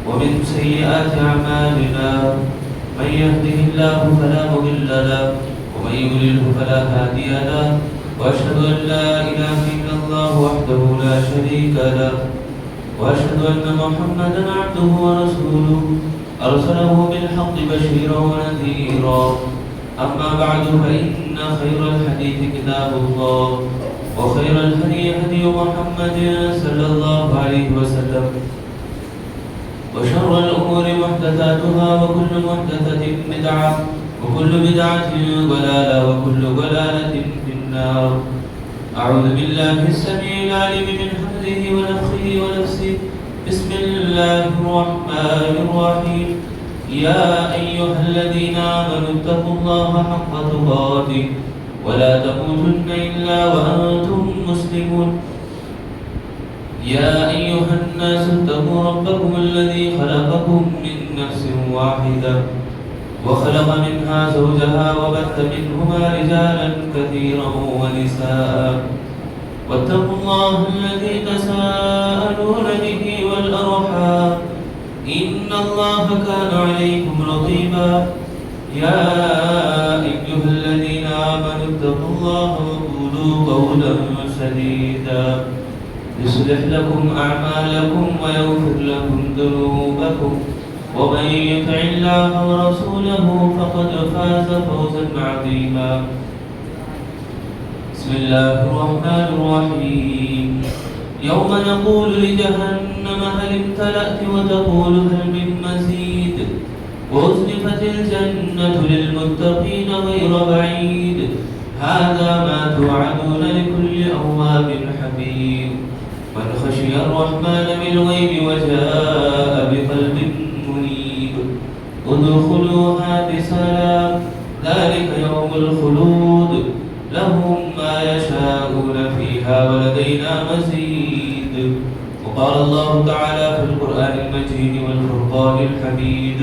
ومن سيئات أعمالنا من يهده الله فلا مضل له ومن يضلل فلا هادي له وأشهد أن لا إله إلا الله وحده لا شريك له وأشهد أن محمدا عبده ورسوله أرسله بالحق بشيرا ونذيرا أما بعد فإن خير الحديث كتاب الله وخير الهدي هدي محمد صلى الله عليه وسلم وشر الأمور محدثاتها وكل محدثة بدعة وكل بدعة ضلالة وكل ضلالة في النار. أعوذ بالله السميع العليم من حمده ونفخه ونفسه. بسم الله الرحمن الرحيم. يا أيها الذين آمنوا اتقوا الله حق تقاته ولا تموتن إلا وأنتم مسلمون. يا أيها الناس اتقوا ربكم الذي خلقكم من نفس واحدة وخلق منها زوجها وبث منهما رجالا كثيرا ونساء واتقوا الله الذي تساءلون به والأرحام إن الله كان عليكم رقيبا. يا أيها الذين آمنوا اتقوا الله وقولوا قولا سديدا يصلح لكم أعمالكم ويغفر لكم ذنوبكم ومن يطع الله ورسوله فقد فاز فوزا عظيما. بسم الله الرحمن الرحيم. يوم نقول لجهنم هل امتلأت وتقول هل من مزيد وأزلفت الجنة للمتقين غير بعيد هذا ما توعدون لكل أواب حفيظ من خشي الرحمن بالغيب وجاء بقلب منيب ادخلوها بسلام ذلك يوم الخلود لهم ما يشاءون فيها ولدينا مزيد. وقال الله تعالى في القرآن المجيد والفرقان الحميد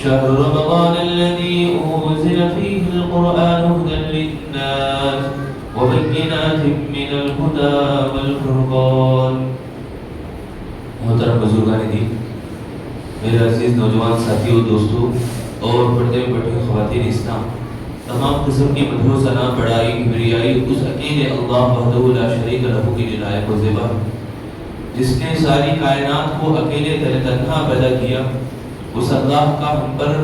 شهر رمضان الذي أنزل فيه القرآن هدى للناس وبينات من الهدى والفرقان. محترم بزرگان دین، میرے عزیز نوجوان ساتھیوں، دوستوں اور پردے میں بیٹھے خواتین اسلام، تمام قسم کی مدح و ثنا، بڑائی، کبریائی اس اکیلے اللہ وحدہ لا شریک لہ کی لائق و زیبا، جس نے ساری کائنات کو اکیلے تنہا پیدا کیا، اس اللہ کا ہم پر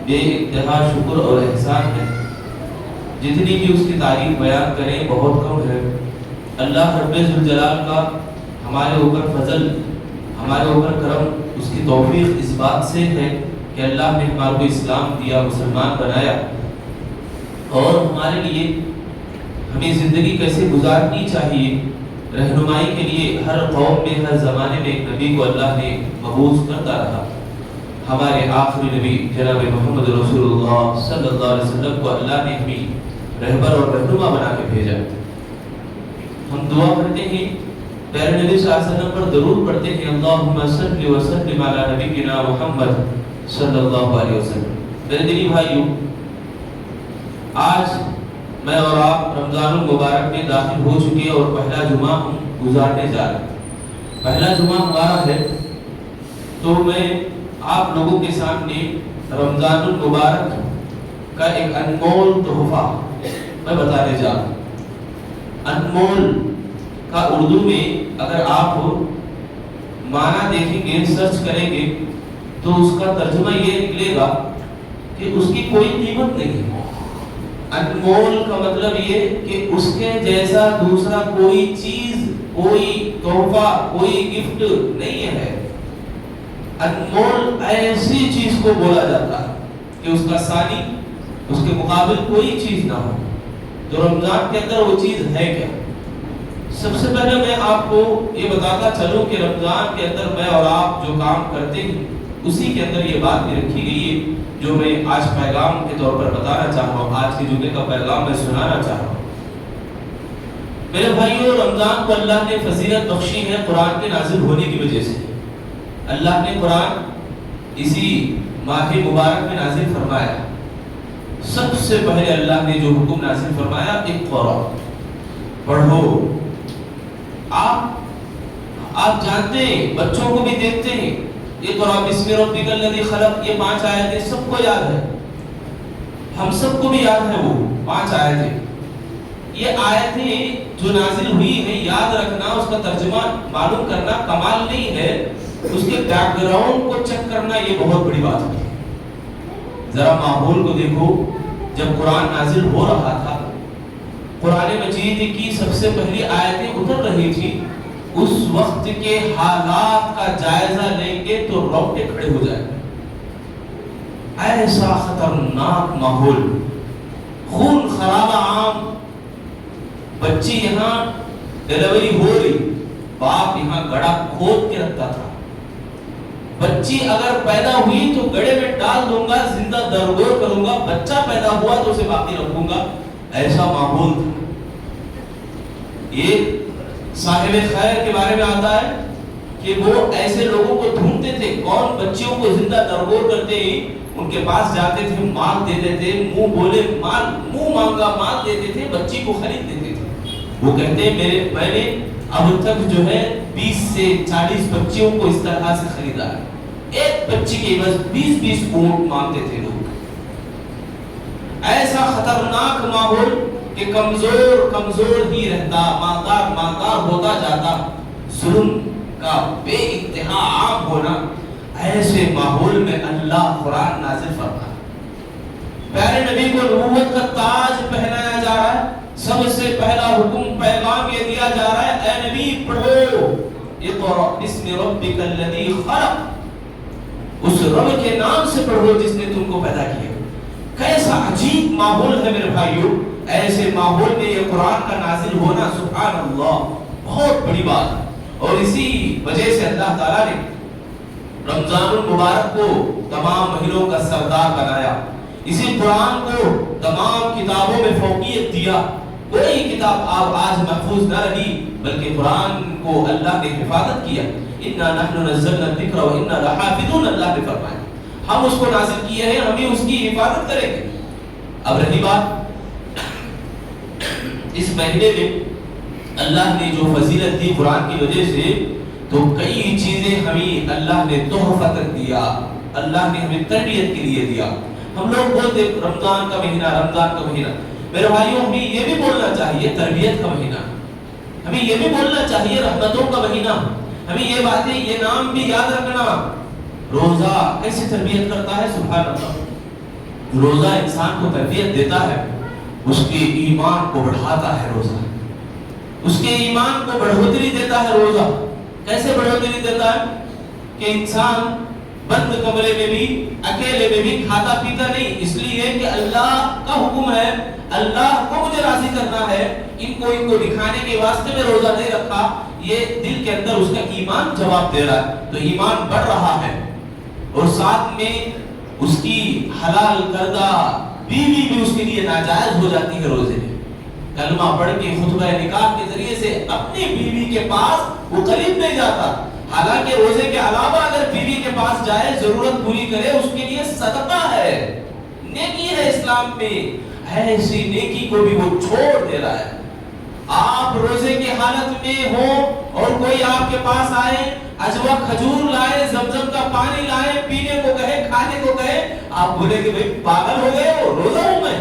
بے انتہا شکر اور احسان ہے. جتنی بھی اس کی تعریف بیان کریں بہت کم ہے. اللہ رب ذوالجلال کا ہمارے اوپر فضل، ہمارے اوپر کرم، اس کی توفیق اس بات سے ہے کہ اللہ نے ہمارے کو اسلام دیا، مسلمان بنایا، اور ہمارے لیے ہمیں زندگی کیسے گزارنی چاہیے رہنمائی کے لیے ہر قوم میں، ہر زمانے میں ایک نبی کو اللہ نے مبعوث کرتا رہا. ہمارے آخری نبی جناب محمد رسول اللہ صلی اللہ علیہ وسلم کو اللہ نے ہمیں رہبر اور رہنما بنا کے بھیجا. ہم دعا کرتے ہیں، پیارے نبی صلی اللہ علیہ وسلم پر درود پڑھتے ہیں، اللہم صلی وسلم علی نبینا محمد صلی اللہ علیہ وسلم. میرے دلی بھائیوں، آج میں اور آپ رمضان المبارک میں داخل ہو چکے اور پہلا جمعہ ہم گزارنے جا رہے ہیں. پہلا جمعہ ہمارا ہے، تو میں آپ لوگوں کے سامنے رمضان المبارک کا ایک انمول تحفہ میں بتانے جا رہا ہوں. انمول کا اردو میں اگر آپ معنی دیکھیں گے، سرچ کریں گے، تو اس کا ترجمہ یہ نکلے گا کہ اس کی کوئی قیمت نہیں ہے. انمول کا مطلب یہ کہ اس کے جیسا دوسرا کوئی چیز، کوئی تحفہ، کوئی گفٹ نہیں ہے. انمول ایسی چیز کو بولا جاتا ہے کہ اس کا ثانی، اس کے مقابل کوئی چیز نہ ہو. تو رمضان کے اندر وہ چیز ہے کیا؟ سب سے پہلے میں آپ کو یہ بتاتا چلوں کہ رمضان کے اندر میں اور آپ جو کام کرتے ہیں اسی کے اندر یہ بات بھی رکھی گئی ہے جو میں آج پیغام کے طور پر بتانا چاہ رہا ہوں. آج کے جمعے کا پیغام میں سنانا چاہ رہا ہوں. میرے بھائیوں، رمضان کو اللہ نے فضیلت بخشی ہے قرآن کے نازل ہونے کی وجہ سے. اللہ نے قرآن اسی ماہ مبارک میں نازل فرمایا. سب سے پہلے اللہ نے جو حکم نازل فرمایا، اقرا، پڑھو. آپ جانتے ہیں، بچوں کو بھی دیکھتے ہیں اقرأ بسم ربک الذی خلق، یہ 5 آیتیں سب کو یاد ہے، ہم سب کو بھی یاد ہے وہ 5 آیتیں۔ یہ آیتیں جو نازل ہوئی ہیں یاد رکھنا، اس کا ترجمہ معلوم کرنا کمال نہیں ہے، اس کے بیک گراؤنڈ کو چیک کرنا یہ بہت بڑی بات ہے۔ ذرا ماحول کو دیکھو، جب قرآن نازل ہو رہا تھا، قرآن مجید کی سب سے پہلی آیتیں اتر رہی تھی، اس وقت کے حالات کا جائزہ لیں گے تو روٹے کھڑے ہو جائیں گے۔ ایسا خطرناک ماحول، خون خرابہ عام، بچی یہاں ڈیلیوری ہو رہی، باپ یہاں گڑا کھود کے رکھتا تھا، بچی اگر پیدا ہوئی تو گڑے میں ڈال دوں گا، زندہ درگور کروں گا، بچہ پیدا ہوا تو اسے باقی رکھوں گا، ایسا ماحول تھا۔ یہ صاحب خیر کے بارے میں آتا ہے کہ وہ ایسے لوگوں کو ڈھونڈتے تھے، کون بچیوں کو زندہ درگور کرتے ہی ان کے پاس جاتے تھے، مال دیتے تھے، منہ بولے مال، منہ مانگا مال دیتے تھے، بچی کو خرید دیتے تھے۔ وہ کہتے ہیں میں نے اب تک جو ہے 20 سے 40 بچیوں کو اس طرح سے خریدا ہے، ایک بچی کے بس 20 اونٹ مانگتے تھے لوگ۔ ایسا خطرناک ماحول کہ کمزور ہی رہتا، مالدار ہوتا جاتا، ظلم کا بے انتہا عام ہونا۔ ایسے ماحول میں اللہ قرآن نازل فرمایا، پیارے نبی کو نبوت کا تاج پہنایا جا رہا ہے، سب سے پہلا حکم پیغام یہ دیا جا رہا ہے، اے نبی پڑھو، اقرأ بسم ربک الذی خلق، اس رب کے نام سے پڑھو جس نے تم کو پیدا کیا۔ کیسا عجیب ماحول ہے میرے بھائیوں، ایسے ماحول میں یہ قرآن کا نازل ہونا سبحان اللہ بہت بڑی بات ہے۔ اور اسی وجہ سے اللہ تعالیٰ نے رمضان المبارک کو تمام مہینوں کا سردار بنایا، اسی قرآن کو تمام کتابوں میں فوقیت دیا۔ کوئی کتاب آپ آج محفوظ نہ رہی، بلکہ قرآن کو اللہ نے حفاظت کیا۔ اِنَّا نَحْنُ نَزَّلْنَا الذِّكْرَ وَإِنَّا لَحَافِظُونَ، اللہ نے فرمایا ہم اس کو نازل کیے ہیں، ہم ہی اس کی حفاظت کریں گے۔ اب رہی بات اس مہینے میں اللہ نے جو فضیلت دی قرآن کی وجہ سے، تو کئی چیزیں ہمیں اللہ نے تحفۃ دیا، اللہ نے ہمیں تربیت کے لیے دیا۔ ہم لوگ بولتے رمضان کا مہینہ، میرے بھائیوں ہمیں یہ بھی بولنا چاہیے تربیت کا مہینہ، ہمیں یہ بھی بولنا چاہیے رحمتوں کا مہینہ، ہمیں یہ باتیں، یہ نام بھی یاد رکھنا۔ روزہ کیسے تربیت کرتا ہے، سبحان اللہ، روزہ انسان کو تربیت دیتا ہے، اس کے ایمان کو بڑھاتا ہے روزہ، اس کے ایمان کو بڑھوتری دیتا ہے روزہ۔ کیسے بڑھوتری دیتا ہے کہ انسان بند کمرے میں بھی، اکیلے میں بھی کھاتا پیتا نہیں، اس لیے کہ اللہ کا حکم ہے، اللہ کو مجھے راضی کرنا ہے، ان کو دکھانے کے واسطے میں روزہ نہیں رکھا، یہ دل کے اندر اس کا ایمان جواب دے رہا ہے، تو ایمان بڑھ رہا ہے۔ اور ساتھ میں اس کی حلال کردہ بیوی بھی اس کے لیے ناجائز ہو جاتی ہے روزے میں، کلمہ پڑھ کے خطبہ نکاح کے ذریعے سے اپنی بیوی کے پاس وہ قریب نہیں جاتا، حالانکہ روزے کے علاوہ اگر بیوی کے پاس جائے، ضرورت پوری کرے، اس کے لیے صدقہ ہے، نیکی ہے اسلام میں، ایسی نیکی کو بھی وہ چھوڑ دے رہا ہے۔ آپ روزے کی حالت میں ہو اور کوئی آپ کے پاس آئے، اجوا کھجور لائے، زمزم کا پانی لائے، پینے کو کہے، کھانے کو کہے، آپ بولے کہ بھئی پاگل ہو گئے ہو، روزہ ہوں میں،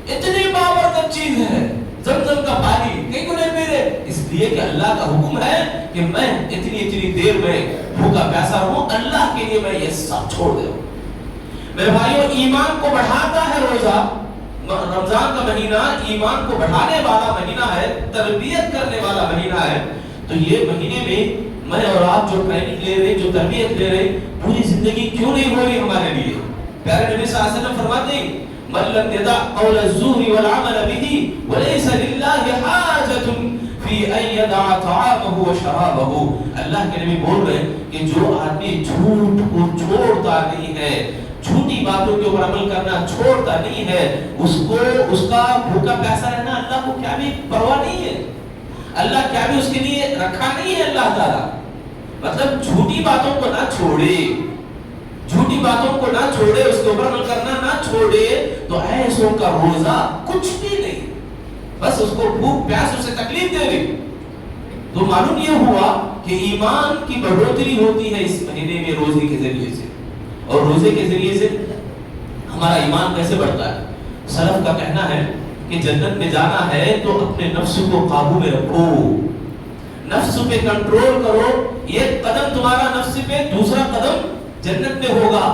اتنی بابرکت چیز ہے زمزم کا پانی، کہیں کو نہیں پی رہے، اس لیے کہ اللہ کا حکم ہے کہ میں اتنی دیر میں بھوکا پیاسا رہوں، اللہ کے لیے میں یہ سب چھوڑ دوں۔ میرے بھائیوں ایمان کو بڑھاتا ہے روزہ، رمضان کا مہینہ ایمان کو بڑھانے والا مہینہ ہے، تربیت کرنے والا مہینہ ہے۔ تو یہ مہینے میں میں اور آپ جو ٹریننگ لے رہے، جو تربیت لے رہے، پوری زندگی کیوں نہیں ہو رہی ہمارے لیے؟ پیارے نبی صلی اللہ علیہ وسلم فرماتے ہیں من لم يدع قول الزور والعمل به وليس لله حاجة في أن يدع طعامه وشرابه۔ اللہ کے نبی بول رہے ہیں کہ جو آدمی جھوٹ کو چھوڑتا نہیں ہے، جھوٹی باتوں کے اوپر عمل کرنا چھوڑتا نہیں ہے، اس کا بھوکا پیاسا رہنا اللہ کو کیا بھی پرواہ نہیں ہے، اللہ کیا بھی اس کے لیے رکھا نہیں ہے اللہ تعالیٰ۔ مطلب جھوٹی باتوں کو نہ چھوڑے، جھوٹی باتوں کو نہ چھوڑے، اس کے اوپر عمل کرنا نہ چھوڑے، تو ایسوں کا روزہ کچھ بھی نہیں، بس اس کو بھوک پیاس اسے تکلیف دے رہی۔ تو معلوم یہ ہوا کہ ایمان کی بڑھوتری ہوتی ہے اس مہینے میں روزے کے ذریعے سے. اور روزے کے ذریعے سے ہمارا ایمان کیسے بڑھتا ہے؟ سلف کا کہنا ہے کہ جنت میں جانا ہے تو اپنے نفس کو قابو میں رکھو، نفس پہ کنٹرول کرو. ایک قدم تمہارا نفس پہ، دوسرا قدم جنت میں ہوگا.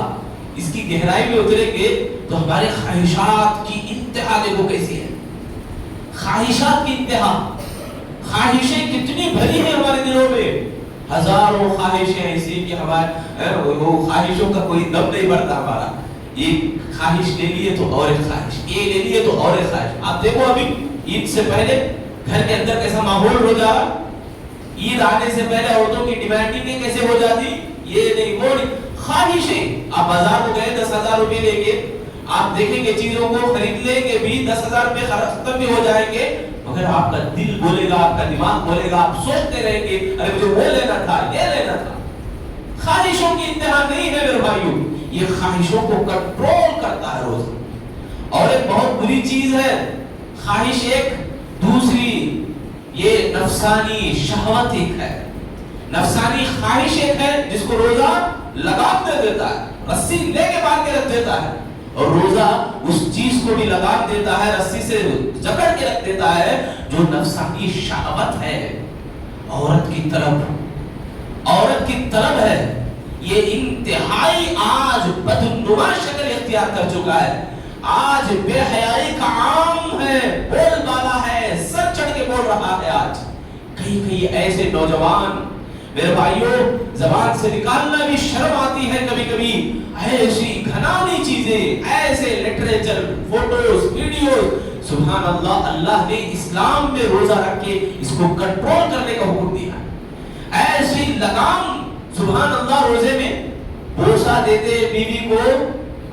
اس کی گہرائی میں اتریں گے تو ہمارے خواہشات کی انتہا دیکھو کیسی ہے. خواہشات کی انتہا، خواہشیں کتنی بھری ہیں ہمارے دلوں میں. ہزاروں خواہشیں ایسی کہ ہمارے وہ خواہشوں کا کوئی دم نہیں بڑھتا ہمارا. ایک خواہش لے لیے تو اور ایک خواہش، یہ لے لیے تو اور ایک خواہش. آپ دیکھو ابھی عید سے پہلے گھر کے اندر کیسا ماحول ہو جا رہا. عید آنے سے پہلے عورتوں کی ڈیمانڈنگ کیسے ہو جاتی، یہ نہیں وہ نہیں. خواہشیں، آپ بازار کو گئے 10,000 روپے لے کے، آپ دیکھیں گے چیزوں کو خرید لیں گے بھی 10,000 روپے ختم بھی ہو جائیں گے، مگر آپ کا دل بولے گا، آپ کا دماغ بولے گا، آپ سوچتے رہیں گے ارے مجھے وہ لینا تھا، یہ لینا تھا. خواہشوں کی انتہا نہیں ہے میرے بھائیوں. یہ خواہشوں کو کنٹرول کرتا ہے روزہ. اور ایک بہت بری چیز ہے خواہش، ایک دوسری یہ نفسانی شہوت ایک ہے، نفسانی خواہش ایک ہے جس کو روزہ لگام دے دیتا ہے، رسی لے کے باندھ کے رکھ دیتا ہے. اور روزہ اس چیز کو بھی لگام دیتا ہے، رسی سے جکڑ کے رکھ دیتا ہے جو نفسانی شہوت ہے. عورت کی طلب ہے. یہ انتہائی آج بدنما شکل اختیار کر چکا ہے. آج بے حیائی کا عام ہے، بول بالا ہے، سر چڑھ کے بول رہا ہے. آج کئی ایسے نوجوان میرے بھائیوں زبان سے نکالنا بھی شرم آتی ہے کبھی کبھی. ایسی گھناؤنی چیزیں، ایسے لٹریچر، فوٹوز، ویڈیوز. سبحان اللہ، اللہ نے اسلام میں روزہ رکھ کے اس کو کنٹرول کرنے کا حکم دیا. ایسی لگام سبحان اللہ. روزے میں بوسہ دیتے بیوی کو،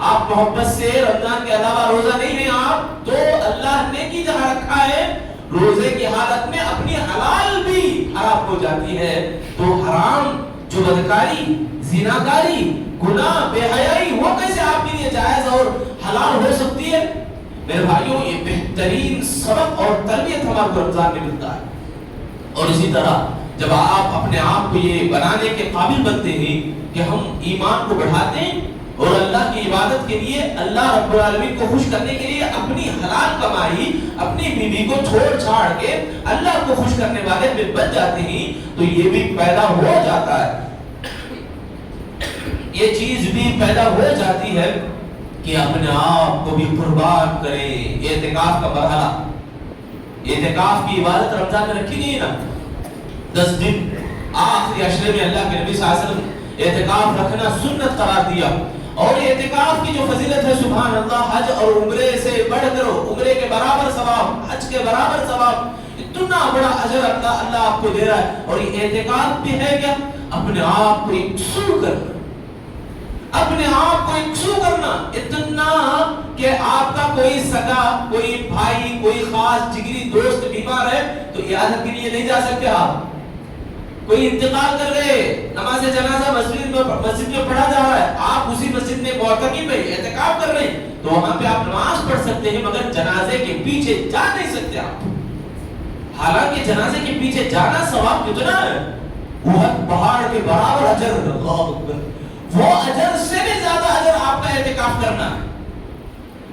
آپ محبت سے رمضان کے علاوہ روزہ نہیں ہے آپ تو اللہ نے کی جہاں رکھا ہے روزے کی حالت میں اپنی حلال بھی حرام ہو جاتی ہے. تو حرام جو بدکاری، زناکاری، گناہ، بے حیائی وہ کیسے آپ کے لیے جائز اور حلال ہو سکتی ہے؟ میرے بھائیوں یہ بہترین سبق اور تربیت ہمارے کو رمضان میں ملتا ہے. اور اسی طرح جب آپ اپنے آپ کو یہ بنانے کے قابل بنتے ہیں کہ ہم ایمان کو بڑھاتے ہیں اور اللہ کی عبادت کے لیے، اللہ رب العالمین کو خوش کرنے کے لیے اپنی حلال کمائی، اپنی بیوی کو چھوڑ چھاڑ کے اللہ کو خوش کرنے والے میں بن جاتے ہیں تو یہ بھی پیدا ہو جاتا ہے، یہ چیز بھی پیدا ہو جاتی ہے کہ اپنے آپ کو بھی قربان کریں. اعتکاف کا مرحلہ، اعتکاف کی عبادت رمضان میں رکھی گئی نا 10 دن آخری عشرے میں اللہ کے نبی صلی اللہ علیہ وسلم اعتکاف رکھنا سنت قرار دیا. اور اعتکاف کی جو فضیلت ہے سبحان اللہ، حج اور عمرے سے بڑھ کر، عمرے کے برابر ثواب، حج کے برابر ثواب، اتنا بڑا اجر اللہ آپ کو دے رہا ہے. اور یہ اعتکاف بھی ہے کیا؟ اپنے آپ کو یکسو کرنا، اپنے آپ کو یکسو کرنا. اتنا کہ آپ کا کوئی سگا، کوئی بھائی، کوئی خاص جگری دوست بیمار ہے تو عیادت کے لیے نہیں جا سکتے آپ. کوئی انتقال کر گئے، نماز جنازہ مسجد میں پڑھا جا رہا ہے، آپ اسی مسجد میں معتکف ہیں، اعتکاف کر رہے ہیں تو وہاں پہ آپ نماز پڑھ سکتے ہیں مگر جنازے کے پیچھے جا نہیں سکتے آپ. حالانکہ جنازے کے پیچھے جانا ثواب کتنا ہے؟ احد پہاڑ کے برابر اجر. اللہ اکبر. وہ اجر سے بھی زیادہ اجر آپ کا اعتکاف کرنا ہے.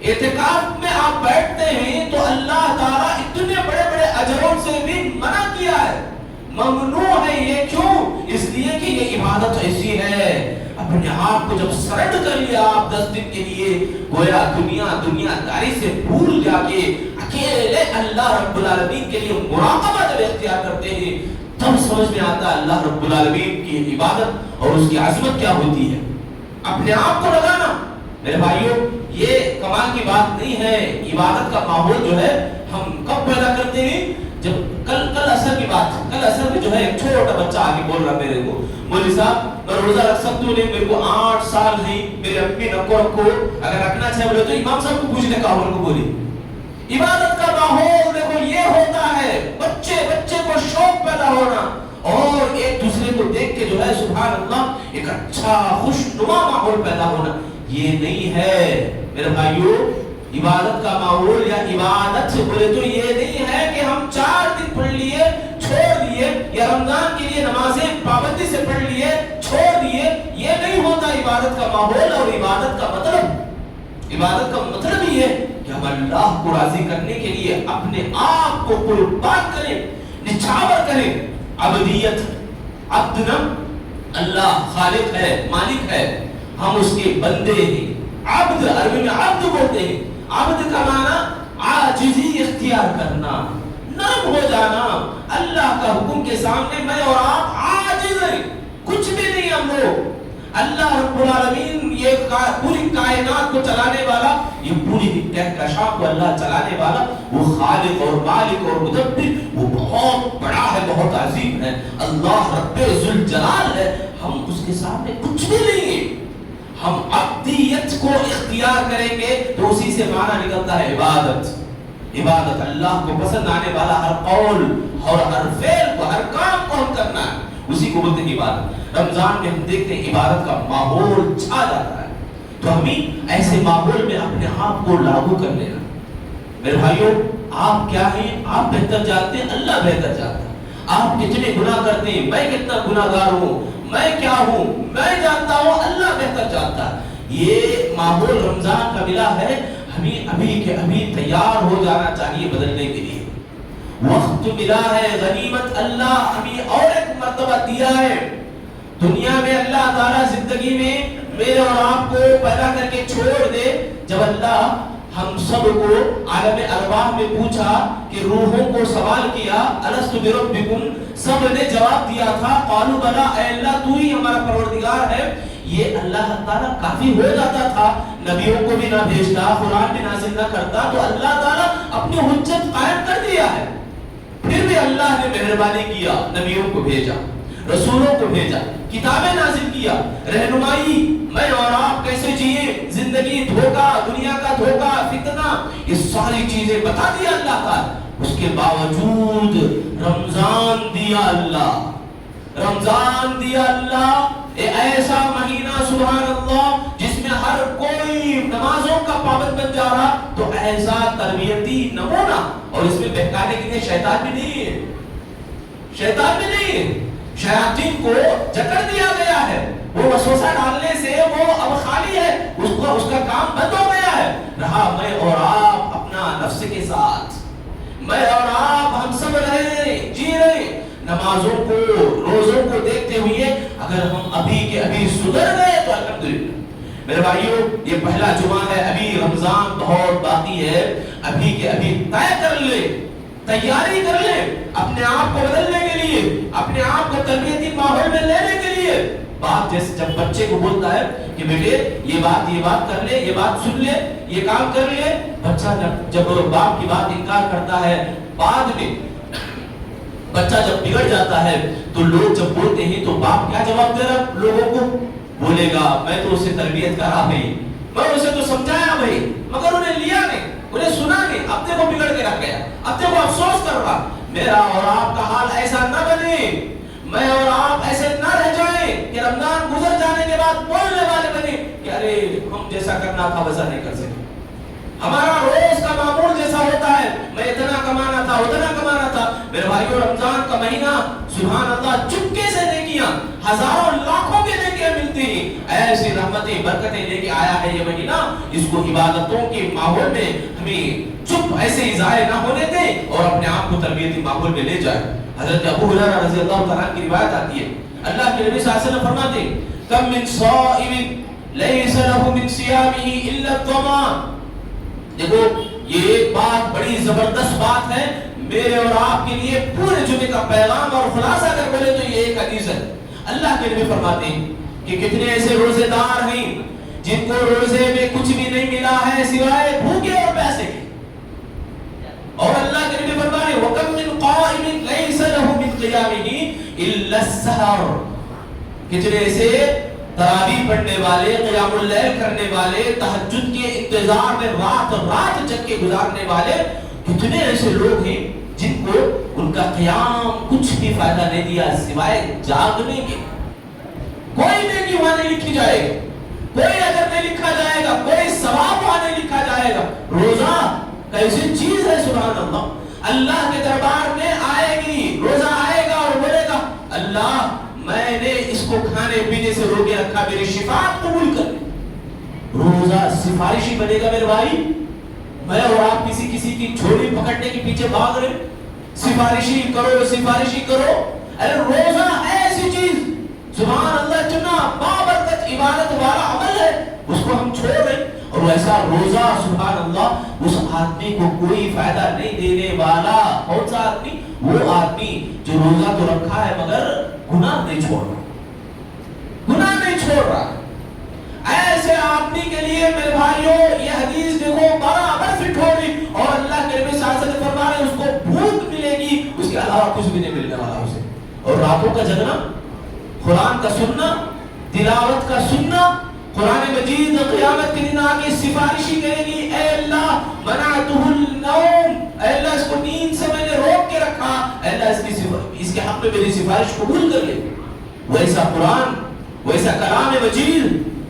اعتکاف میں آپ بیٹھتے ہیں تو اللہ تعالیٰ اتنے بڑے بڑے اجروں سے بھی منع کیا ہے، ممنوع ہے. یہ کیوں؟ اس لیے کہ یہ عبادت ایسی ہے اپنے آپ کو جب سرنڈ کر لیا آپ 10 دن کے لیے، گویا دنیا داری سے بھول جا کے اکیلے اللہ رب العالمین کے لیے مراقبہ جب اختیار کرتے ہیں تب سمجھ میں آتا ہے اللہ رب العالمین کی عبادت اور اس کی عظمت کیا ہوتی ہے. اپنے آپ کو لگانا میرے بھائیوں یہ کمال کی بات نہیں ہے. عبادت کا ماحول جو ہے ہم کب پیدا کرتے ہیں؟ جب کل اثر کی بات، کل اثر میں جو ہے ایک چھوٹا بچہ آگے بول رہا میرے کو، مولوی صاحب میں روزہ رکھ سکتا ہوں؟ نہیں، میرے کو 8 سال نہیں، میرے امی نکو رکھو، اگر رکھنا چاہے بولے تو امام صاحب کو پوچھنے کا ان کو بولی. عبادت کا ماحول دیکھو یہ ہوتا ہے بچے کو شوق پیدا ہونا اور ایک دوسرے کو دیکھ کے جو ہے سبحان اللہ ایک اچھا خوشنما ماحول پیدا ہونا. یہ نہیں ہے میرے بھائیوں عبادت کا ماحول. یا عبادت سے بولے تو یہ نہیں ہے کہ ہم 4 دن پڑھ لیے چھوڑ دیے یا رمضان کے لیے نمازیں پابندی سے پڑھ لیے چھوڑ دیے، یہ نہیں ہوتا عبادت کا ماحول. اور عبادت کا مطلب ہی ہے کہ ہم اللہ کو راضی کرنے کے لیے اپنے آپ کو قربان کریں، نچھاور کریں. عبدیت، عبد نم اللہ خالق ہے، مالک ہے، ہم اس کے بندے ہیں. عبد عربی میں عبد بولتے ہیں. عبد کا معنی عاجزی اختیار کرنا، نرم ہو جانا. اللہ کا حکم کے سامنے میں اور آپ عاجز ہیں، کچھ بھی نہیں ہم لوگ. اللہ رب العالمین یہ پوری کائنات کو چلانے والا، یہ پوری کہکشاں کو اللہ چلانے والا، وہ خالق اور مالک اور مدبر، وہ بہت بڑا ہے، بہت عظیم ہے. اللہ رب ذوالجلال ہے، ہم اس کے سامنے کچھ بھی نہیں ہیں. ہم عبدیت کو اختیار کریں گے تو اسی سے معنی نکلتا ہے عبادت. عبادت اللہ کو پسند آنے والا ہر قول اور ہر فعل کو، ہر کام کو ہم کرنا ہے، اسی کو بولتے ہیں عبادت. رمضان میں ہم دیکھتے ہیں عبادت کا ماحول چھا جاتا ہے، تو ہمیں ایسے ماحول میں اپنے آپ کو لاگو کر لینا. میرے بھائیوں، آپ کیا ہیں آپ بہتر جانتے ہیں، اللہ بہتر جانتا ہے. آپ کتنے گناہ کرتے ہیں، میں کتنا گناہ گار ہوں، میں کیا ہوں میں جانتا ہوں، اللہ بہتر جانتا ہے. یہ ماحول رمضان کا ملا ہے، ہمیں ابھی کے ابھی تیار ہو جانا چاہیے بدلنے کے لیے. وقت ملا ہے، غنیمت اللہ ہمیں اور ایک مرتبہ دیا ہے. دنیا میں اللہ تعالیٰ زندگی میں میرے اور آپ کو پیدا کر کے چھوڑ دے. جب اللہ ہم سب کو عالم ارواح میں پوچھا کہ روحوں کو سوال کیا الست بربکم، سب نے جواب دیا تھا قالوا بلا، اے اللہ تو ہی ہمارا پروردگار ہے. یہ اللہ تعالیٰ کافی ہو جاتا تھا، نبیوں کو بھی نہ بھیجتا، قرآن بھی نازل نہ کرتا، تو اللہ تعالیٰ اپنی حجت قائم کر دیا ہے. پھر بھی اللہ نے مہربانی کیا، نبیوں کو بھیجا، رسولوں کو بھیجا، کتابیں نازل کیا، رہنمائی میں اور آپ کیسے جیے، زندگی دھوکہ، دنیا کا دھوکہ، فتنہ، یہ ساری چیزیں بتا دیا اللہ کا. اس کے باوجود رمضان دیا اللہ، رمضان دیا اللہ، ایسا مہینہ سبحان اللہ جس میں ہر کوئی نمازوں کا پابند بن جا رہا. تو ایسا تربیتی نمونہ، اور اس میں بہکانے کے لیے شیطان بھی نہیں ہے، شیطان بھی نہیں ہے. شیاطین کو جکڑ دیا گیا ہے، وہ وسوسہ ڈالنے سے وہ اب خالی ہے، اس کا کام بند ہو گیا ہے. رہا میں اور آپ اپنا نفس کے ساتھ، میں اور آپ ہم سب رہے جی رہے نمازوں کو روزوں کو دیکھتے ہوئے. اگر ہم ابھی کے ابھی سدھر گئے تو الحمدللہ. میرے بھائیوں، یہ پہلا جمعہ ہے، ابھی رمضان بہت باقی ہے. ابھی کے ابھی طے کر لے، تیاری کر لے اپنے آپ کو بدلنے کے لیے، اپنے آپ کو تربیتی ماحول میں لینے کے لیے. باپ جیسے جب بچے کو بولتا ہے کہ بیٹے یہ بات کر لے، یہ بات سن لے، یہ کام کر لے، بچہ جب باپ کی بات انکار کرتا ہے، بعد میں بچہ جب بگڑ جاتا ہے تو لوگ جب بولتے ہیں تو باپ کیا جواب دے رہا لوگوں کو؟ بولے گا میں تو اسے تربیت کرا بھائی، میں اسے تو سمجھایا بھائی، مگر انہیں لیا نہیں، انہیں سنا نہیں، اب دیکھو بگڑ کے رکھ گیا، اب دیکھو افسوس کر رہا. میرا اور آپ کا حال ایسا نہ بنے، میں اور آپ ایسے نہ رہ جائیں کہ رمضان گزر جانے کے بعد بولنے والے بنے کہ ارے ہم جیسا کرنا تھا ویسا نہیں کر سکے. ہمارا روز کا معمول جیسا ہوتا ہے، میں اتنا کمانا تھا اتنا کمانا تھا. میرے بھائیوں، رمضان کا مہینہ سبحان اللہ چپکے سے نیکیاں، ہزاروں لاکھوں کی نیکیاں ملتی ہیں. ایسی رحمتیں برکتیں لے کے آیا ہے یہ مہینہ. اس کو عبادتوں کے ماحول میں ہمیں چپ ایسے ہی ضائع نہ ہونے دیں اور اپنے آپ کو تربیتی ماحول میں لے جائیں. حضرت ابو ہریرہ رضی اللہ تعالیٰ کی روایت آتی ہے، اللہ کے نبی صلی اللہ علیہ وسلم فرماتے ہیں کم من صائم لیس له من صیامه الا الظما. دیکھو یہ ایک بات بڑی زبردست بات ہے میرے اور آپ کے لیے، پورے جمعے کا پیغام اور خلاصہ اگر بولے تو یہ ایک حدیث ہے. اللہ کے نبی فرماتے ہیں کہ کتنے ایسے روزے دار ہیں جن کو روزے میں کچھ بھی نہیں ملا ہے سوائے بھوکے اور پیسے کے. اور اللہ کے نبی فرماتے ہیں وَكَمْ مِنْ قَائِمٍ لَيْسَ لَهُ مِنْ قِيَامِهِ إِلَّا السَّحَرُ. کتنے ایسے تراویح پڑھنے والے، قیام اللیل کرنے والے، تہجد کے انتظار میں رات جگ کے گزارنے والے، کتنے ایسے لوگ ہیں جن کو ان کا قیام کچھ بھی فائدہ نہیں دیا سوائے جاگنے کے. کوئی نیکی وہاں نہیں لکھی جائے گی، کوئی اجر نہیں لکھا جائے گا، کوئی ثواب وہاں نہیں لکھا جائے گا. روزہ کیسی چیز ہے سبحان اللہ، اللہ کے دربار میں آئے گی، روزہ آئے گا اور بولے اللہ میں نے اس کو کھانے پینے سے روکے رکھا، میری شفاعت قبول کر لے۔ روزہ سفارشی بنے گا میرے بھائی؟ میں اور آپ کسی کی جھولی پکڑنے کے پیچھے بھاگ رہے، سفارشی کرو سفارشی کرو۔ ارے روزہ ایسی چیز، سبحان اللہ، اتنا بابرکت عبادت والا عمل ہے، اس کو ہم چھوڑ رہے۔ اور ویسا روزہ سبحان اللہ اس آدمی کو کوئی فائدہ نہیں دینے والا۔ کون سا آدمی؟ وہ آدمی جو روزہ تو رکھا ہے مگر گناہ نہیں چھوڑ رہا، گناہ نہیں چھوڑ رہا۔ ایسے آدمی کے لیے میرے بھائیوں یہ حدیث دیکھو برابر فٹ ہوگی، اور اللہ کے نبی صلی اللہ علیہ وسلم فرما رہے ہیں اس کو بھوک ملے گی، اس کے علاوہ کچھ بھی نہیں ملنے والا اسے۔ اور راتوں کا جگنا، قرآن کا سننا، تلاوت کا سننا، قرآن مجید قیامت کے دن آگے سفارشی کرے گی، اے اللہ منعتہ النوم، اے اللہ اس کو نیند سے میں نے روک کے رکھا، اے اللہ اس کے حق میں میری سفارش قبول کر لے۔ ویسا قرآن، ویسا کلام مجید،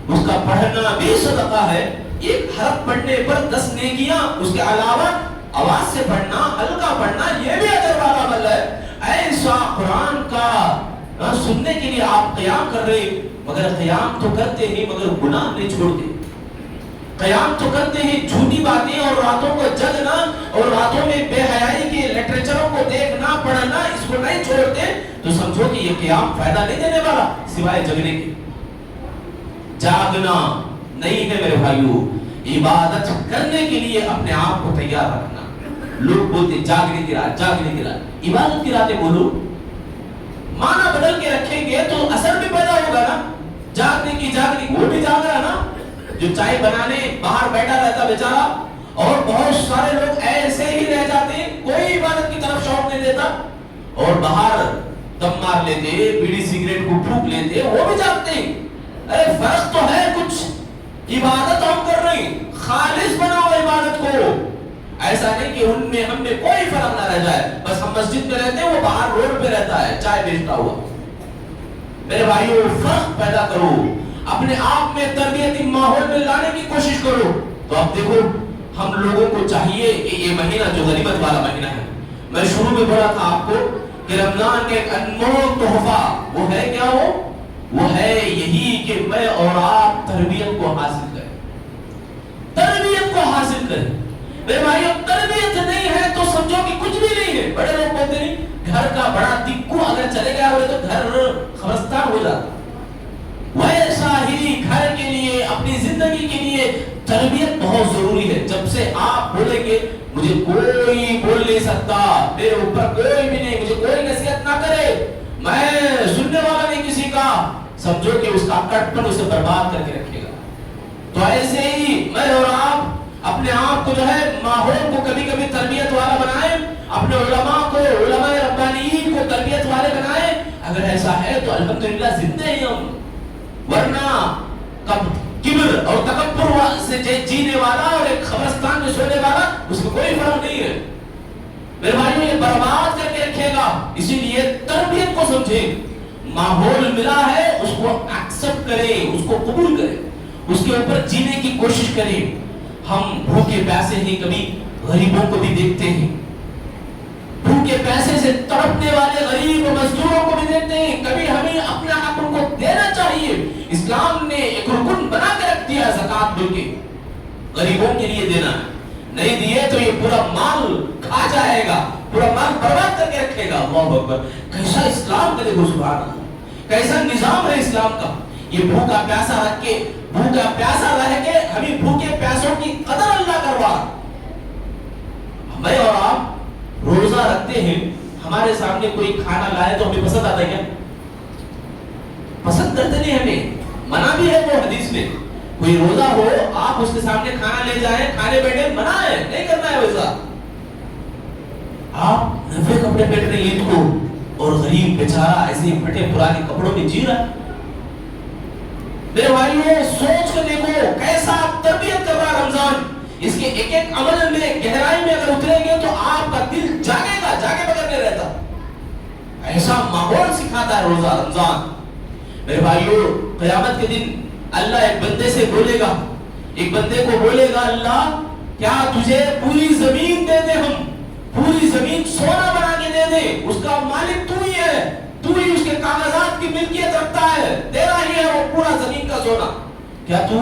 اس کا پڑھنا بھی صدقہ ہے۔ ایک حرف پڑھنے پر 10 نیکیاں، اس کے علاوہ آواز سے پڑھنا، ہلکا پڑھنا، یہ بھی اجر والا عمل ہے۔ ایسا قرآن کا سننے کے لیے آپ قیام کر رہے، مگر قیام تو کرتے ہیں مگر گناہ نہیں چھوڑتے، قیام تو کرتے ہیں، جھوٹی باتیں اور راتوں کو جگنا اور راتوں میں بے حیائی کے لٹریچروں کو دیکھنا پڑھنا، اس کو نہیں چھوڑتے، تو سمجھو کہ یہ قیام فائدہ نہیں دینے والا سوائے جگنے کے۔ جاگنا نہیں ہے میرے بھائیو، عبادت کرنے کے لیے اپنے آپ کو تیار رکھنا۔ لوگ بولتے جاگنے کی رات، جاگنے کی رات، عبادت کی راتیں بولو، معنی بدل کے رکھیں گے تو اثر بھی پیدا ہوگا نا۔ جاگنے کی، جاگنے کی، وہ بھی جاگ رہا نا جو چائے بنانے باہر بیٹھا رہتا بیچارہ، اور بہت سارے لوگ ایسے ہی رہ جاتے ہیں، کوئی عبادت کی طرف شوق نہیں دیتا، اور باہر دم مار لیتے، بیڑی سگریٹ کو پھونک لیتے، وہ بھی جاگتے ہیں۔ ارے فرق تو ہے کچھ، عبادت ہم کر رہے ہیں، خالص بناؤ عبادت کو، ایسا نہیں کہ ان میں ہم میں کوئی فرق نہ رہ جائے، بس ہم مسجد میں رہتے ہیں وہ باہر روڈ پہ رہتا ہے چائے بیچتا ہوا۔ میرے بھائیو فرق پیدا کرو، اپنے آپ میں تربیتی ماحول میں لانے کی کوشش کرو۔ تو اب دیکھو ہم لوگوں کو چاہیے کہ یہ مہینہ جو غنیمت والا مہینہ ہے، میں شروع میں بولا تھا آپ کو کہ رمضان کے ایک انمول تحفہ، وہ ہے کیا؟ وہ ہے یہی کہ میں اور آپ تربیت کو حاصل کریں، تربیت کو حاصل کریں۔ میرے بھائی اب تربیت نہیں ہے تو سمجھو کہ کچھ بھی نہیں ہے۔ بڑے لوگ بولتے نہیں گھر کا بڑا دکو اگر چلے گیا ہوئے تو گھر خبرستان ہو جاتا، ویسا ہی گھر کے لیے، اپنی زندگی کے لیے تربیت بہت ضروری ہے۔ جب سے آپ بولیں گے مجھے کوئی بول نہیں سکتا، میرے اوپر کوئی بھی نہیں، مجھے کوئی نصیحت نہ کرے، میں سننے والا نہیں کسی کا، سمجھو کہ اس کا کٹپن اسے برباد کر کے رکھے گا۔ تو ایسے ہی میں اور آپ اپنے آپ کو جو ہے ماحول کو کبھی کبھی تربیت والا بنائیں، اپنے علماء کو، علماء ربانیین کو تربیت والے بنائیں۔ اگر ایسا ہے تو الحمدللہ زندہ ہیں ہم، ورنہ کبر اور تکبر سے جینے والا اور ایک خبرستان میں سونے والا، اس میں کوئی فرق نہیں ہے۔ میرے بھائیوں یہ برباد کر کے رکھے گا، اسی لیے تربیت کو سمجھیں، ماحول ملا ہے اس کو ایکسپٹ کریں، اس کو قبول کریں، اس کے اوپر جینے کی کوشش کریں۔ ہم بھوکے پیاسے ہیں، کبھی غریبوں کو بھی دیکھتے ہیں، بھوکے پیاسے سے تڑپنے والے غریب مزدوروں کو بھی دیکھتے ہیں، کبھی ہمیں اپنا حق ان کو دینا چاہیے۔ اسلام نے ایک رکن بنا کے رکھ دیا زکوٰۃ، بلکہ غریبوں کے لیے دینا ہے، نہیں دیے تو یہ پورا مال کھا جائے گا، پورا مال برباد کر کے رکھے گا۔ اللہ اکبر، کیسا اسلام کا دیکھو، سبحان اللہ، کیسا نظام ہے اسلام کا۔ یہ بھوکا پیاسا رکھ کے، بھوکا پیاسا رہ کے ہمیں بھوکے پیاسوں کی قدر اللہ کروا۔ میں اور آپ روزہ رکھتے ہیں، ہمارے سامنے کوئی کھانا لائے تو ہمیں پسند آتا ہے کیا؟ پسند کرتے نہیں، ہمیں منع بھی ہے وہ حدیث میں، کوئی روزہ ہو آپ اس کے سامنے کھانا لے جائیں، کھانے بیٹھے، منع ہے، نہیں کرنا ہے ویسا۔ آپ نفے کپڑے پہن رہے عید کو اور غریب بیچارہ ایسے ہی پھٹے پرانے کپڑوں میں جی رہا ہے۔ میرے بھائیوں سوچ کر دیکھو کیسا آپ تربیت کر رہا رمضان، اس کے ایک ایک عمل میں گہرائی میں اگر اتریں گے تو آپ کا دل جاگے گا، جاگے بغیر نہیں رہتا، ایسا ماحول سکھاتا ہے روزہ رمضان۔ میرے بھائیوں قیامت کے دن اللہ ایک بندے سے بولے گا، ایک بندے کو بولے گا اللہ کیا تجھے پوری زمین دے دے، ہم پوری زمین سونا بنا کے دے دے، اس کا مالک تو ہی ہے، تو ہی اس کے کاغذات کی ملکیت رکھتا ہے، تیرا ہی ہے وہ پورا زمین کا سونا، کیا تو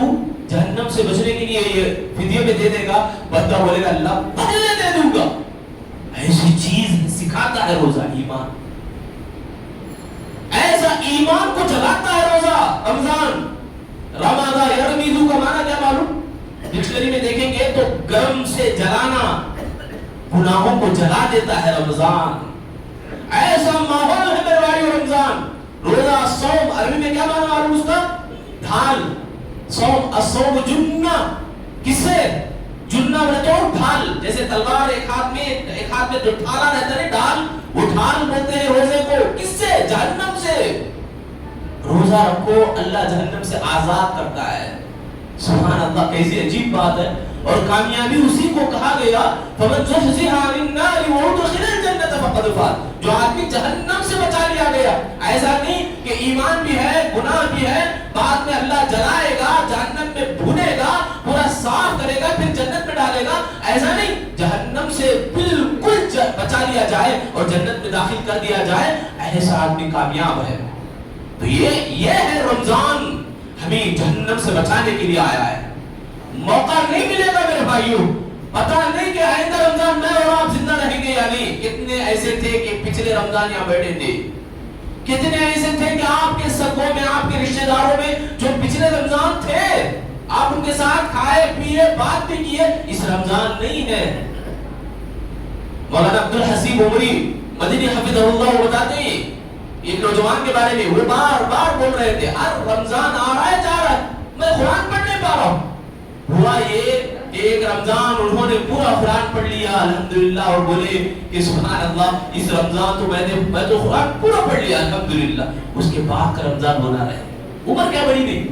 جہنم سے بچنے کے لیے یہ فدیے میں دے دے گا؟ بندہ بولے گا اللہ بدلے دے دوں گا۔ ایسی چیز سکھاتا ہے روزہ ایمان، ایسا ایمان کو جلاتا ہے روزہ رمضان۔ رمضان یرمیدو کا معنی کیا معلوم؟ ڈکشنری میں دیکھیں گے تو گرم سے جلانا، گناہوں کو جلا دیتا ہے رمضان۔ ایسا ماحول ہے میرے بھائیو رمضان۔ روزہ صوم عربی میں کیا معنی معلوم اس کا؟ ڈھال۔ صوم الصوم جنہ، کس سے؟ جنہ بولے تو ڈھال، جیسے تلوار ایک ہاتھ میں جو ڈھالا رہتا ہے ڈھال، وہ ڈھال بولتے ہیں روزے کو، کس سے؟ جہنم سے۔ روزہ رکھو اللہ جہنم سے آزاد کرتا ہے۔ سبحان اللہ، کیسی عجیب بات ہے۔ اور کامیابی اسی کو کہا گیا فمن زحزح عن النار وادخل الجنة فقد فاز، جو آدمی جہنم سے بچا لیا گیا۔ ایسا نہیں کہ ایمان بھی ہے گناہ بھی ہے بعد میں اللہ جلائے گا، جہنم میں بھونے گا، پورا صاف کرے گا، پھر جنت میں ڈالے گا، ایسا نہیں۔ جہنم سے بالکل بچا لیا جائے اور جنت میں داخل کر دیا جائے، ایسا آدمی کامیاب ہے۔ تو یہ ہے رمضان ہمیں جہنم سے بچانے کے لیے آیا ہے۔ موقع نہیں ملے گا میرے بھائیوں، پتہ نہیں کہ آئندہ رمضان میں اور آپ زندہ رہیں گے یا نہیں۔ کتنے ایسے تھے کہ پچھلے رمضان یہاں بیٹھے تھے، کتنے ایسے تھے کہ آپ کے سگوں میں، آپ کے رشتہ داروں میں جو پچھلے رمضان تھے، آپ ان کے ساتھ کھائے پیے بات بھی کیے، اس رمضان نہیں ہے۔ مولانا عبدالحسیب عمری مدنی حفظہ اللہ بتاتے ہیں ایک نوجوان کے بارے میں، وہ بار بار بول رہے تھے ہر رمضان آ رہا ہے جا رہا ہے، میں قرآن پڑھ نہیں پا رہا ہوں۔ ہوا یہ ایک رمضان انہوں نے پورا قرآن پڑھ لیا الحمدللہ، اور بولے کہ سبحان اللہ اس رمضان تو میں تو قرآن پورا پڑھ لیا الحمدللہ۔ اس کے بعد کا رمضان ہونا رہے، عمر کیا بڑی نہیں،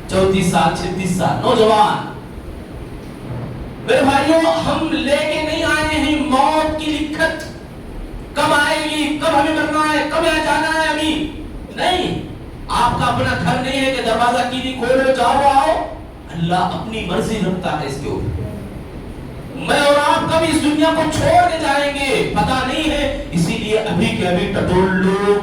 34 سال 36 سال، نوجوان۔ میرے بھائیوں ہم لے کے نہیں آئے ہیں موت کی لکھت، کب آئے گی، کب ہمیں مرنا ہے، کب یہاں جانا ہے ہمیں نہیں۔ آپ کا اپنا گھر نہیں ہے کہ دروازہ کیلی کھولو جاؤ آؤ، اللہ اپنی مرضی رکھتا ہے اس کے اوپر۔ میں اور آپ کبھی اس دنیا کو چھوڑ کے جائیں گے پتہ نہیں ہے، اسی لیے ابھی کے ابھی ٹٹول لو،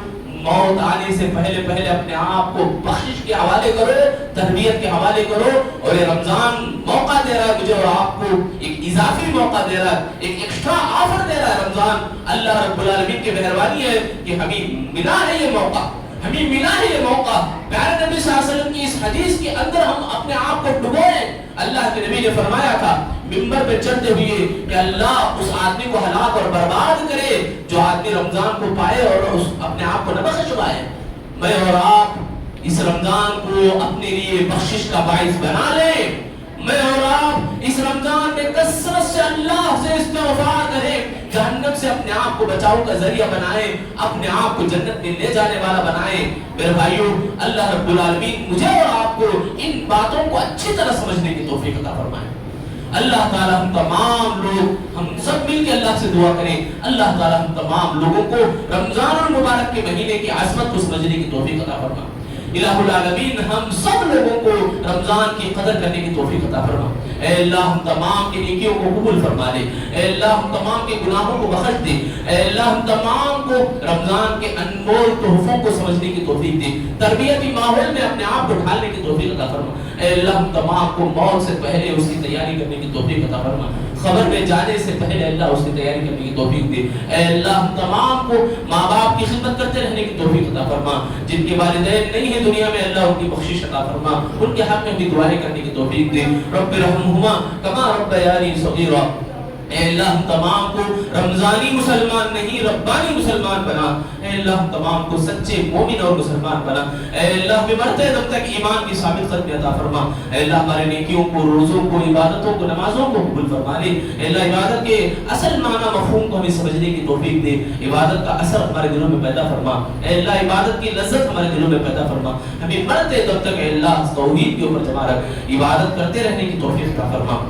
موت آنے سے پہلے اپنے آپ کو بخشش کے حوالے کرو، تربیت کے حوالے کرو۔ اور یہ رمضان موقع دے رہا ہے مجھے اور آپ کو، ایک اضافی موقع دے رہا ہے، ایک ایکسٹرا آفر دے رہا ہے رمضان۔ اللہ رب العالمین کی مہربانی ہے کہ ہمیں ملا ہے یہ موقع، ہمیں ملا ہے یہ موقع۔ پیارے نبی صلی اللہ علیہ وسلم کی اس حدیث کے اندر ہم اپنے آپ کو ڈبوئیں۔ اللہ کے نبی نے فرمایا تھا منبر پہ چڑھتے ہوئے کہ اللہ اس آدمی کو ہلاک اور برباد کرے جو آدمی رمضان کو پائے اور اس اپنے آپ کو نہ بخش پائے۔ میں اور آپ اس رمضان کو اپنے لیے بخشش کا باعث بنا لیں۔ میں اور آپ اس رمضان میں کثرت سے اللہ سے استغفار کریں، جہنم سے اپنے آپ کو بچاؤ کا ذریعہ بنائیں، اپنے آپ کو جنت میں لے جانے والا بنائیں۔ میرے بھائیوں اللہ رب العالمین مجھے اور آپ کو ان باتوں کو اچھی طرح سمجھنے کی توفیق عطا فرمائے۔ اللہ تعالی ہم تمام لوگ، ہم سب مل کے اللہ سے دعا کریں، اللہ تعالی ہم تمام لوگوں کو رمضان المبارک کے مہینے کی عظمت کو سمجھنے کی توفیق عطا فرمائے۔ الہ العالمین ہم سب لوگوں کو رمضان کی قدر کرنے کی توفیق عطا فرما۔ اے اللہ ہم تمام کی نیکیوں کو قبول فرما لے، اے اللہ ہم تمام کے گناہوں کو بخش دے، اے اللہ ہم تمام کو رمضان کے انمول تحفوں کو سمجھنے کی توفیق دے، تربیتی ماحول میں اپنے آپ کو ڈھالنے کی توفیق عطا فرما۔ اے اللہ ہم تمام کو موت سے پہلے اس کی تیاری کرنے کی توفیق عطا فرما، خبر میں جانے سے پہلے اللہ اس کی تیاری کرنے کی توفیق دے۔ اے اللہ ہم تمام کو ماں باپ کی خدمت کرتے رہنے کی توفیق عطا فرما، جن کے والدین نہیں ہیں دنیا میں اللہ ان کی بخشش عطا فرما، ان کے حق میں بھی دعائیں کرنے کی توفیق دے۔ رب ارحمہما کما ربیانی صغیرا۔ اے اللہ ہم تمام کو رمضانی مسلمان نہیں ربانی مسلمان بنا، اے اللہ ہم تمام کو سچے مومن اور مسلمان بنا۔ اے اللہ ہمیں مرتے دم تک ایمان کی ثابت قدمی عطا فرما۔ اے اللہ ہمارے نیکیوں کو، روزوں کو، عبادتوں کو، نمازوں کو قبول فرما لے۔ اے اللہ عبادت کے اصل معنی مفہوم کو ہمیں سمجھنے کی توفیق دے، عبادت کا اثر ہمارے دلوں میں پیدا فرما۔ اے اللہ عبادت کی لذت ہمارے دلوں میں پیدا فرما، ہمیں مرتے دم تک اے اللہ توحید کے اوپر جمع رکھ، عبادت کرتے رہنے کی توفیق عطا فرما۔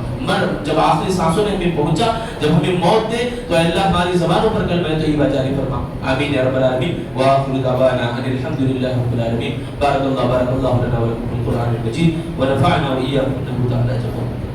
جب آخری سانسوں میں ہمیں پہنچا، جب ہمیں موت دے تو اے اللہ ہماری زبانوں پر کلمہ طیبہ جاری فرما۔ آمین یا رب العالمین۔ وآخر دعوانا ان الحمدللہ رب العالمین۔ بارک اللہ لنا ولکم فی القرآن المجید ونفعنا وإياکم انہ تعالی جواد۔